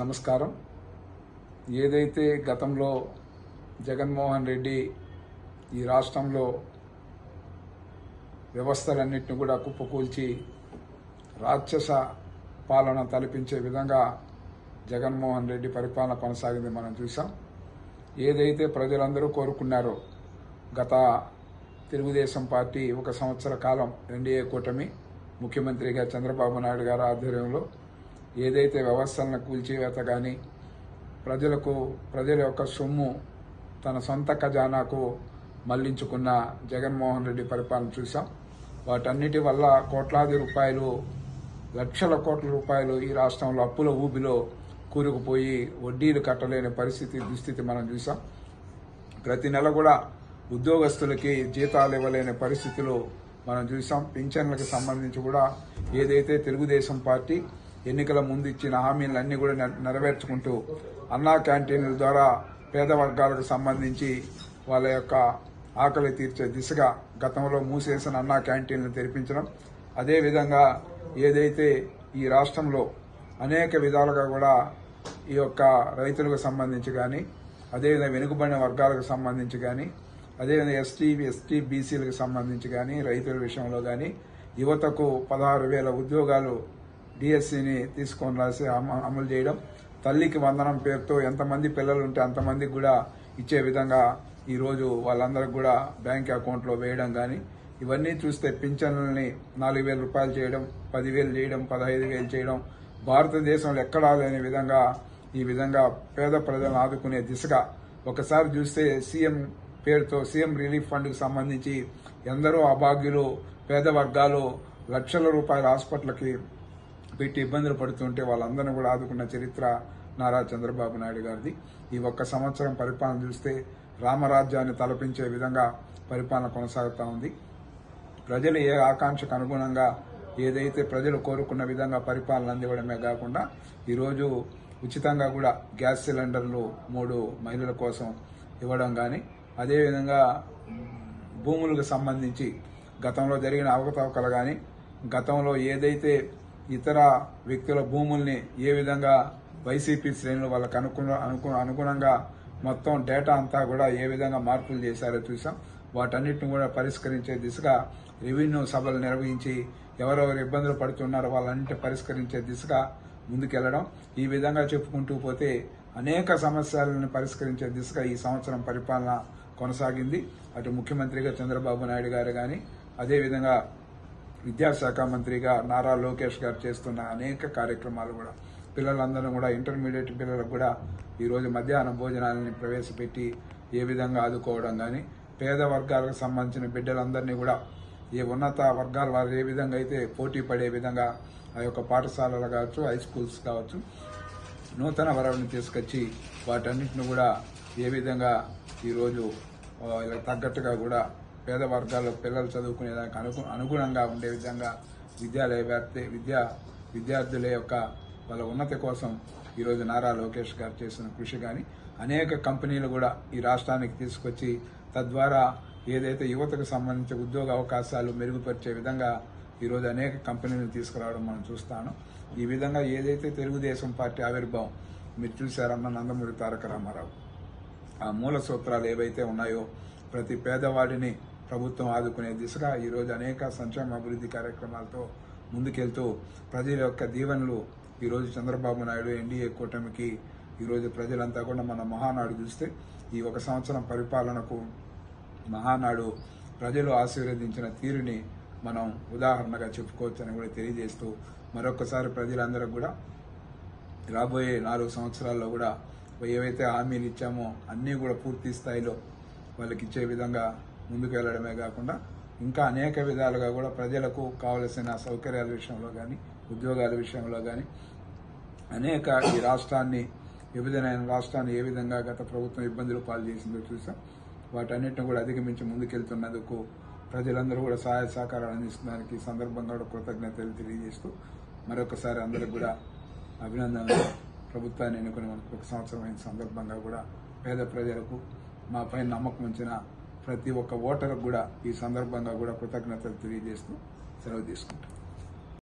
నమస్కారం. ఏదైతే గతంలో జగన్మోహన్ రెడ్డి ఈ రాష్ట్రంలో వ్యవస్థలన్నింటినీ కూడా కుప్పకూల్చి రాక్షస పాలన తలపించే విధంగా జగన్మోహన్ రెడ్డి పరిపాలన కొనసాగింది మనం చూసాం. ఏదైతే ప్రజలందరూ కోరుకున్నారో గత తెలుగుదేశం పార్టీ 1 సంవత్సర కాలం ఎన్డీఏ కూటమి ముఖ్యమంత్రిగా చంద్రబాబు నాయుడు గారి ఆధ్వర్యంలో ఏదైతే వ్యవస్థలను కూల్చివేత కానీ ప్రజల యొక్క సొమ్ము తన సొంత ఖజానాకు మళ్లించుకున్న జగన్మోహన్ రెడ్డి పరిపాలన చూసాం. వాటన్నిటి వల్ల కోట్లాది రూపాయలు, లక్షల కోట్ల రూపాయలు ఈ రాష్ట్రంలో అప్పుల ఊబిలో కూరుకుపోయి వడ్డీలు కట్టలేని దుస్థితి మనం చూసాం. ప్రతి నెల కూడా ఉద్యోగస్తులకి జీతాలు ఇవ్వలేని పరిస్థితులు మనం చూసాం. పింఛన్లకు సంబంధించి కూడా ఏదైతే తెలుగుదేశం పార్టీ ఎన్నికల ముందు ఇచ్చిన హామీలన్నీ కూడా నెరవేర్చుకుంటూ అన్నా క్యాంటీన్ల ద్వారా పేద వర్గాలకు సంబంధించి వాళ్ళ యొక్క ఆకలి తీర్చే దిశగా గతంలో మూసేసిన అన్నా క్యాంటీన్లు తెరిపించడం, అదేవిధంగా ఏదైతే ఈ రాష్ట్రంలో అనేక విధాలుగా కూడా ఈ యొక్క రైతులకు సంబంధించి కానీ, అదేవిధంగా వెనుకబడిన వర్గాలకు సంబంధించి కానీ, అదేవిధంగా ఎస్టీ బీసీలకు సంబంధించి కానీ, రైతుల విషయంలో కానీ యువతకు 16,000 ఉద్యోగాలు డిఎస్సిని తీసుకొని రాసి అమలు చేయడం, తల్లికి వందనం పేరుతో ఎంతమంది పిల్లలు ఉంటే అంతమందికి కూడా ఇచ్చే విధంగా ఈరోజు వాళ్ళందరికీ కూడా బ్యాంక్ అకౌంట్లో వేయడం కానీ, ఇవన్నీ చూస్తే పింఛన్లని 4,000 రూపాయలు చేయడం, 10,000 చేయడం, 15,000 చేయడం, భారతదేశంలో ఎక్కడా లేని విధంగా ఈ విధంగా పేద ప్రజలను ఆదుకునే దిశగా ఒకసారి చూస్తే సీఎం పేరుతో సీఎం రిలీఫ్ ఫండ్కు సంబంధించి ఎందరో అభాగ్యులు, పేద వర్గాలు లక్షల రూపాయల హాస్పిటల్కి పెట్టి ఇబ్బందులు పడుతుంటే వాళ్ళందరినీ కూడా ఆదుకున్న చరిత్ర నారా చంద్రబాబు నాయుడు గారిది. ఈ 1 సంవత్సరం పరిపాలన చూస్తే రామరాజ్యాన్ని తలపించే విధంగా పరిపాలన కొనసాగుతూ ఉంది. ప్రజలు ఏ ఆకాంక్షకు అనుగుణంగా ఏదైతే ప్రజలు కోరుకున్న విధంగా పరిపాలన అందివ్వడమే కాకుండా ఈరోజు ఉచితంగా కూడా గ్యాస్ సిలిండర్లు 3 మహిళల కోసం ఇవ్వడం కానీ, అదేవిధంగా భూములకు సంబంధించి గతంలో జరిగిన అవకతవకలు కానీ, గతంలో ఏదైతే ఇతర వ్యక్తుల భూముల్ని ఏ విధంగా వైసీపీ శ్రేణులు వాళ్ళకు అనుగుణంగా మొత్తం డేటా అంతా కూడా ఏ విధంగా మార్పులు చేశారో చూసాం. వాటన్నిటిని కూడా పరిష్కరించే దిశగా రెవెన్యూ సభలు నిర్వహించి ఎవరెవరు ఇబ్బందులు పడుతున్నారో వాళ్ళన్నింటినీ పరిష్కరించే దిశగా ముందుకెళ్లడం, ఈ విధంగా చెప్పుకుంటూ పోతే అనేక సమస్యలను పరిష్కరించే దిశగా ఈ సంవత్సరం పరిపాలన కొనసాగింది. అటు ముఖ్యమంత్రిగా చంద్రబాబు నాయుడు గారు కానీ, అదేవిధంగా విద్యాశాఖ మంత్రిగా నారా లోకేష్ గారు చేస్తున్న అనేక కార్యక్రమాలు కూడా పిల్లలందరూ కూడా ఇంటర్మీడియట్ పిల్లలకు కూడా ఈరోజు మధ్యాహ్న భోజనాలని ప్రవేశపెట్టి ఏ విధంగా ఆదుకోవడం కానీ, పేద వర్గాలకు సంబంధించిన బిడ్డలందరినీ కూడా ఏ ఉన్నత వర్గాల వారు ఏ విధంగా అయితే పోటీ పడే విధంగా ఆ యొక్క పాఠశాలలు కావచ్చు, హై స్కూల్స్ కావచ్చు, నూతన వరవని తీసుకొచ్చి వాటన్నిటిని కూడా ఏ విధంగా ఈరోజు తగ్గట్టుగా కూడా పేద వర్గాల్లో పిల్లలు చదువుకునేదానికి అనుగుణంగా ఉండే విధంగా విద్యార్థుల యొక్క వాళ్ళ ఉన్నతి కోసం ఈరోజు నారా లోకేష్ గారు చేసిన కృషి కానీ, అనేక కంపెనీలు కూడా ఈ రాష్ట్రానికి తీసుకొచ్చి తద్వారా ఏదైతే యువతకు సంబంధించిన ఉద్యోగ అవకాశాలు మెరుగుపరిచే విధంగా ఈరోజు అనేక కంపెనీలు తీసుకురావడం మనం చూస్తాను. ఈ విధంగా ఏదైతే తెలుగుదేశం పార్టీ ఆవిర్భావం మీరు చూశారన్న నందమూరి తారక రామారావు ఆ మూల సూత్రాలు ఏవైతే ఉన్నాయో ప్రతి పేదవాడిని ప్రభుత్వం ఆదుకునే దిశగా ఈరోజు అనేక సంక్షేమ అభివృద్ధి కార్యక్రమాలతో ముందుకెళ్తూ ప్రజల యొక్క దీవెనలు ఈరోజు చంద్రబాబు నాయుడు ఎన్డీఏ కూటమికి ఈరోజు ప్రజలంతా కూడా మన మహానాడు చూస్తే ఈ 1 సంవత్సరం పరిపాలనకు మహానాడు ప్రజలు ఆశీర్వదించిన తీరుని మనం ఉదాహరణగా చెప్పుకోవచ్చని కూడా తెలియజేస్తూ మరొకసారి ప్రజలందరూ కూడా రాబోయే 4 సంవత్సరాల్లో కూడా ఏవైతే హామీలు ఇచ్చామో అన్నీ కూడా పూర్తి స్థాయిలో వాళ్ళకి ఇచ్చే విధంగా ముందుకు వెళ్లడమే కాకుండా ఇంకా అనేక విధాలుగా కూడా ప్రజలకు కావలసిన సౌకర్యాల విషయంలో కానీ, ఉద్యోగాల విషయంలో కానీ అనేక ఈ రాష్ట్రాన్ని విభజనైన రాష్ట్రాన్ని ఏ విధంగా గత ప్రభుత్వం ఇబ్బందులు పాలు చేసిందో చూసాం. వాటన్నిటిని కూడా అధిగమించి ముందుకెళ్తున్నందుకు ప్రజలందరూ కూడా సహాయ సహకారాలు అందిస్తున్నందుకు ఈ సందర్భంగా కూడా కృతజ్ఞతలు తెలియజేస్తూ మరొకసారి అందరికి కూడా అభినందనలు. ప్రభుత్వాన్ని ఎన్నుకుని మనకు 1 సంవత్సరం అయిన సందర్భంగా కూడా పేద ప్రజలకు మా పైన నమ్మకం ఉంచిన ప్రతి ఒక్క ఓటర్కు కూడా ఈ సందర్భంగా కూడా కృతజ్ఞతలు తెలియజేస్తూ సెలవు తీసుకుంటాం.